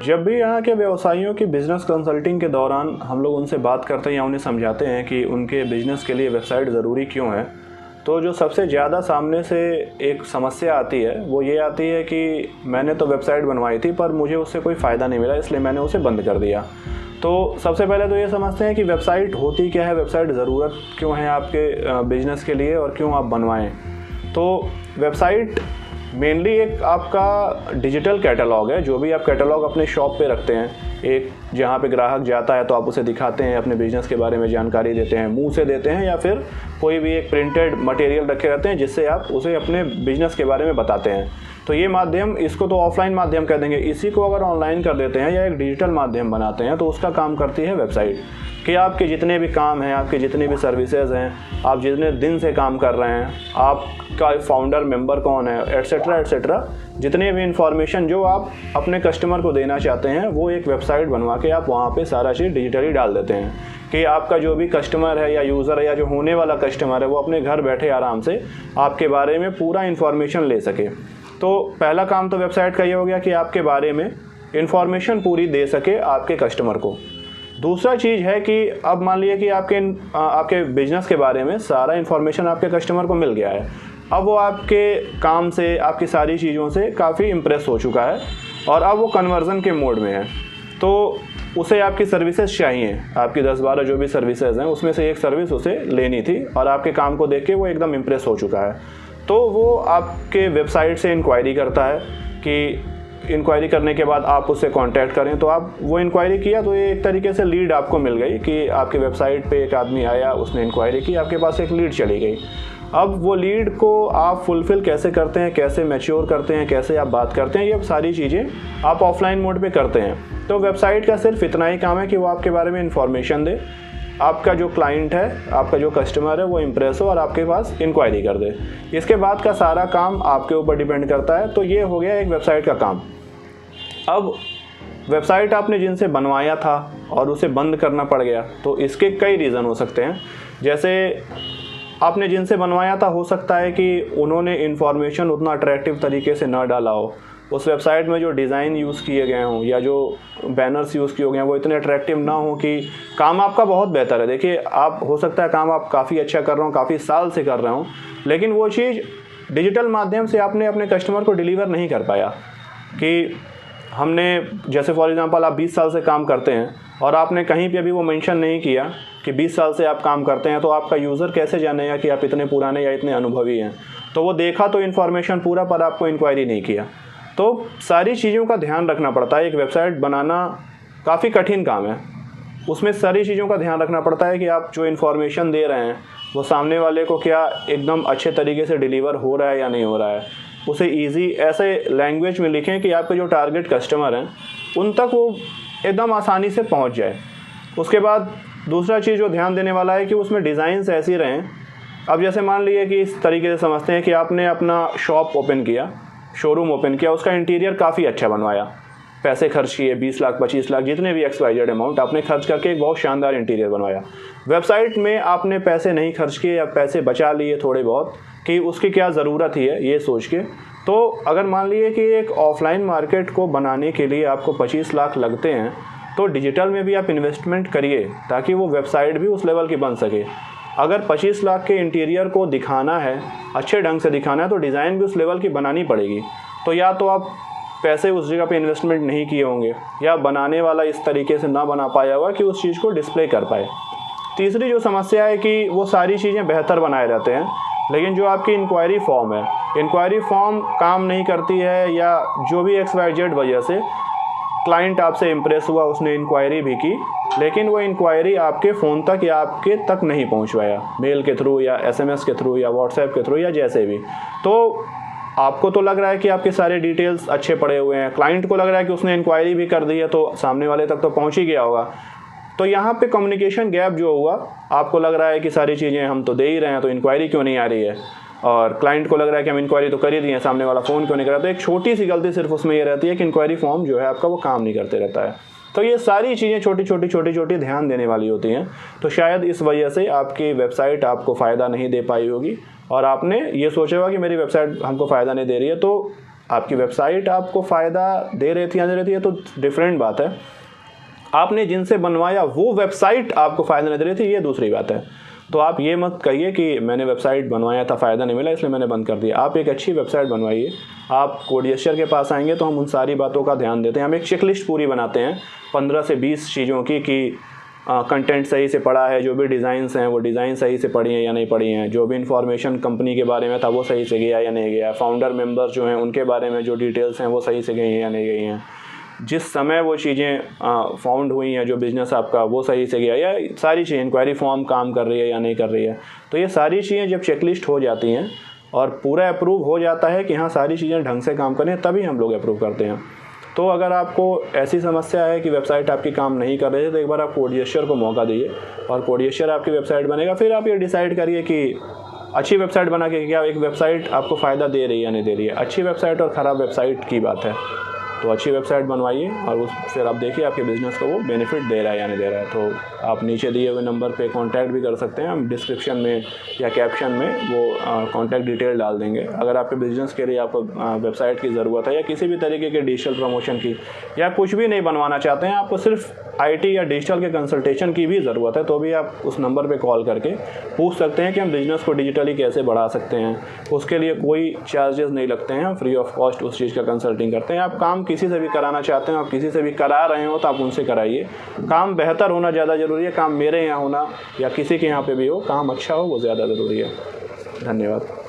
जब भी यहाँ के व्यवसायियों की बिज़नेस कंसल्टिंग के दौरान हम लोग उनसे बात करते हैं या उन्हें समझाते हैं कि उनके बिज़नेस के लिए वेबसाइट ज़रूरी क्यों है, तो जो सबसे ज़्यादा सामने से एक समस्या आती है वो ये आती है कि मैंने तो वेबसाइट बनवाई थी पर मुझे उससे कोई फ़ायदा नहीं मिला, इसलिए मैंने उसे बंद कर दिया। तो सबसे पहले तो ये समझते हैं कि वेबसाइट होती क्या है, वेबसाइट ज़रूरत क्यों है आपके बिज़नेस के लिए और क्यों आप बनवाएं। तो वेबसाइट मेनली एक आपका डिजिटल कैटलॉग है। जो भी आप कैटलॉग अपने शॉप पे रखते हैं, एक जहाँ पे ग्राहक जाता है तो आप उसे दिखाते हैं, अपने बिज़नेस के बारे में जानकारी देते हैं, मुंह से देते हैं या फिर कोई भी एक प्रिंटेड मटेरियल रखे रहते हैं जिससे आप उसे अपने बिज़नेस के बारे में बताते हैं। तो ये माध्यम, इसको तो ऑफलाइन माध्यम कह देंगे। इसी को अगर ऑनलाइन कर देते हैं या एक डिजिटल माध्यम बनाते हैं तो उसका काम करती है वेबसाइट। कि आपके जितने भी काम हैं, आपके जितने भी सर्विसेज हैं, आप जितने दिन से काम कर रहे हैं, आपका फाउंडर मेंबर कौन है, एट्सेट्रा एट्सेट्रा, जितने भी इंफॉर्मेशन जो आप अपने कस्टमर को देना चाहते हैं वो एक वेबसाइट बनवा के आप वहाँ पे सारा चीज़ डिजिटली डाल देते हैं कि आपका जो भी कस्टमर है या यूज़र है या जो होने वाला कस्टमर है वो अपने घर बैठे आराम से आपके बारे में पूरा इन्फॉर्मेशन ले सके। तो पहला काम तो वेबसाइट का ये हो गया कि आपके बारे में इन्फॉर्मेशन पूरी दे सके आपके कस्टमर को। दूसरा चीज़ है कि अब मान लीजिए कि आपके बिजनेस के बारे में सारा इन्फॉर्मेशन आपके कस्टमर को मिल गया है। अब वो आपके काम से, आपकी सारी चीज़ों से काफ़ी इम्प्रेस हो चुका है और अब वो कन्वर्जन के मोड में है। तो उसे आपकी सर्विसेज चाहिए, आपकी 10-12 जो भी सर्विसेज हैं उसमें से एक सर्विस उसे लेनी थी और आपके काम को देख के वो एकदम इम्प्रेस हो चुका है। तो वो आपके वेबसाइट से इंक्वायरी करता है कि इंक्वायरी करने के बाद आप उससे कांटेक्ट करें। तो आप वो इंक्वायरी किया तो ये एक तरीके से लीड आपको मिल गई कि आपके वेबसाइट पे एक आदमी आया, उसने इंक्वायरी की, आपके पास एक लीड चली गई। अब वो लीड को आप फुलफ़िल कैसे करते हैं, कैसे मैच्योर करते हैं, कैसे आप बात करते हैं, ये सारी चीज़ें आप ऑफलाइन मोड पे करते हैं। तो वेबसाइट का सिर्फ इतना ही काम है कि वो आपके बारे में इन्फॉर्मेशन दे, आपका जो क्लाइंट है, आपका जो कस्टमर है वो इम्प्रेस हो और आपके पास इंक्वायरी कर दे। इसके बाद का सारा काम आपके ऊपर डिपेंड करता है। तो ये हो गया एक वेबसाइट का काम। अब वेबसाइट आपने जिनसे बनवाया था और उसे बंद करना पड़ गया तो इसके कई रीज़न हो सकते हैं। जैसे आपने जिनसे बनवाया था, हो सकता है कि उन्होंने इन्फॉर्मेशन उतना अट्रैक्टिव तरीके से ना डाला हो, उस वेबसाइट में जो डिज़ाइन यूज़ किए गए हों या जो बैनर्स यूज़ किए गए हैं वो इतने अट्रैक्टिव ना हो कि काम आपका बहुत बेहतर है। देखिए, आप हो सकता है काम आप काफ़ी अच्छा कर रहे हो, काफ़ी साल से कर रहे हो, लेकिन वो चीज़ डिजिटल माध्यम से आपने अपने कस्टमर को डिलीवर नहीं कर पाया। कि हमने, जैसे फॉर एग्जांपल आप 20 साल से काम करते हैं और आपने कहीं पे अभी वो मेंशन नहीं किया कि 20 साल से आप काम करते हैं, तो आपका यूज़र कैसे जानेगा कि आप इतने पुराने या इतने अनुभवी हैं। तो वो देखा तो इन्फॉर्मेशन पूरा, पर आपको इंक्वायरी नहीं किया। तो सारी चीज़ों का ध्यान रखना पड़ता है। एक वेबसाइट बनाना काफ़ी कठिन काम है, उसमें सारी चीज़ों का ध्यान रखना पड़ता है कि आप जो इन्फॉर्मेशन दे रहे हैं वो सामने वाले को क्या एकदम अच्छे तरीके से डिलीवर हो रहा है या नहीं हो रहा है। उसे ईज़ी ऐसे लैंग्वेज में लिखें कि आपके जो टारगेट कस्टमर हैं उन तक वो एकदम आसानी से पहुंच जाए। उसके बाद दूसरा चीज़ जो ध्यान देने वाला है कि उसमें डिज़ाइंस ऐसी रहें। अब जैसे मान लीजिए कि इस तरीके से समझते हैं कि आपने अपना शॉप ओपन किया, शोरूम ओपन किया, उसका इंटीरियर काफ़ी अच्छा बनवाया, पैसे खर्च किए 20 लाख 25 लाख जितने भी XYZ अमाउंट आपने खर्च करके एक बहुत शानदार इंटीरियर बनवाया। वेबसाइट में आपने पैसे नहीं खर्च किए या पैसे बचा लिए थोड़े बहुत कि उसकी क्या ज़रूरत ही है ये सोच के। तो अगर मान लीजिए कि एक ऑफलाइन मार्केट को बनाने के लिए आपको 25 लाख लगते हैं तो डिजिटल में भी आप इन्वेस्टमेंट करिए ताकि वो वेबसाइट भी उस लेवल की बन सके। अगर 25 लाख के इंटीरियर को दिखाना है, अच्छे ढंग से दिखाना है, तो डिज़ाइन भी उस लेवल की बनानी पड़ेगी। तो या तो आप पैसे उस जगह पे इन्वेस्टमेंट नहीं किए होंगे या बनाने वाला इस तरीके से ना बना पाया होगा कि उस चीज़ को डिस्प्ले कर पाए। तीसरी जो समस्या है कि वो सारी चीज़ें बेहतर बनाए रहते हैं, लेकिन जो आपकी इंक्वायरी फॉर्म है, इंक्वायरी फॉर्म काम नहीं करती है या जो भी XYZ वजह से क्लाइंट आपसे इम्प्रेस हुआ, उसने इंक्वायरी भी की, लेकिन वो इंक्वायरी आपके फ़ोन तक या आपके तक नहीं पहुंचवाया, मेल के थ्रू या SMS के थ्रू या WhatsApp के थ्रू या जैसे भी। तो आपको तो लग रहा है कि आपके सारे डिटेल्स अच्छे पड़े हुए हैं, क्लाइंट को लग रहा है कि उसने इंक्वायरी भी कर दी है तो सामने वाले तक तो पहुंच ही गया होगा। तो यहाँ पे कम्युनिकेशन गैप जो हुआ, आपको लग रहा है कि सारी चीज़ें हम तो दे ही रहे हैं तो इंक्वायरी क्यों नहीं आ रही है, और क्लाइंट को लग रहा है कि हम इंक्वायरी तो कर ही दिए, सामने वाला फ़ोन क्यों नहीं कर रहा। तो एक छोटी सी गलती सिर्फ उसमें ये रहती है कि इंक्वायरी फॉर्म जो है आपका वो काम नहीं करते रहता है। तो ये सारी चीज़ें छोटी छोटी ध्यान देने वाली होती हैं। तो शायद इस वजह से आपकी वेबसाइट आपको फ़ायदा नहीं दे पाई होगी और आपने ये सोचा होगा कि मेरी वेबसाइट हमको फ़ायदा नहीं दे रही है। तो आपकी वेबसाइट आपको फ़ायदा दे रही थी या नहीं दे रही थी, ये तो डिफरेंट बात है। आपने जिनसे बनवाया वो वेबसाइट आपको फ़ायदा नहीं दे रही थी, ये दूसरी बात है। तो आप ये मत कहिए कि मैंने वेबसाइट बनवाया था, फ़ायदा नहीं मिला इसलिए मैंने बंद कर दिया। आप एक अच्छी वेबसाइट बनवाइए। आप कोडजेस्चर के पास आएंगे तो हम उन सारी बातों का ध्यान देते हैं। हम एक चेकलिस्ट पूरी बनाते हैं 15 से 20 चीज़ों की कि कंटेंट सही से पढ़ा है, जो भी डिज़ाइंस हैं वो डिज़ाइन सही से पढ़ी हैं या नहीं पढ़ी हैं, जो भी इन्फॉर्मेशन कंपनी के बारे में था वो सही से गया या नहीं गया, फाउंडर मेंबर जो हैं उनके बारे में जो डिटेल्स हैं वो सही से गई हैं या नहीं गई हैं, जिस समय वो चीज़ें फाउंड हुई हैं, जो बिज़नेस आपका वो सही से गया, या सारी चीज़ें इंक्वायरी फॉर्म काम कर रही है या नहीं कर रही है। तो ये सारी चीज़ें जब चेकलिस्ट हो जाती हैं और पूरा अप्रूव हो जाता है कि हाँ सारी चीज़ें ढंग से काम करें, तभी हम लोग अप्रूव करते हैं। तो अगर आपको ऐसी समस्या है कि वेबसाइट आपकी काम नहीं कर रही है, तो एक बार आप कोडजेस्चर को मौका दीजिए और कोडजेस्चर आपकी वेबसाइट बनेगा। फिर आप ये डिसाइड करिए कि अच्छी वेबसाइट बना के क्या एक वेबसाइट आपको फ़ायदा दे रही है या नहीं दे रही है। अच्छी वेबसाइट और ख़राब वेबसाइट की बात है। तो अच्छी वेबसाइट बनवाइए और फिर आप देखिए आपके बिज़नेस को वो बेनिफिट दे रहा है या नहीं दे रहा है। तो आप नीचे दिए हुए नंबर पे कांटेक्ट भी कर सकते हैं, हम डिस्क्रिप्शन में या कैप्शन में वो कांटेक्ट डिटेल डाल देंगे। अगर आपके बिज़नेस के लिए आपको वेबसाइट की ज़रूरत है या किसी भी तरीके के डिजिटल प्रमोशन की, या कुछ भी नहीं बनवाना चाहते हैं, आपको सिर्फ IT या डिजिटल के कंसल्टेशन की भी ज़रूरत है, तो भी आप उस नंबर पर कॉल करके पूछ सकते हैं कि हम बिज़नेस को डिजिटली कैसे बढ़ा सकते हैं। उसके लिए कोई चार्जेस नहीं लगते हैं, हम फ्री ऑफ कॉस्ट उस चीज़ का कंसल्टिंग करते हैं। आप काम किसी से भी कराना चाहते हैं, आप किसी से भी करा रहे हो तो आप उनसे कराइए। काम बेहतर होना ज़्यादा ज़रूरी है, काम मेरे यहाँ होना या किसी के यहाँ पे भी हो, काम अच्छा हो वो ज़्यादा ज़रूरी है। धन्यवाद।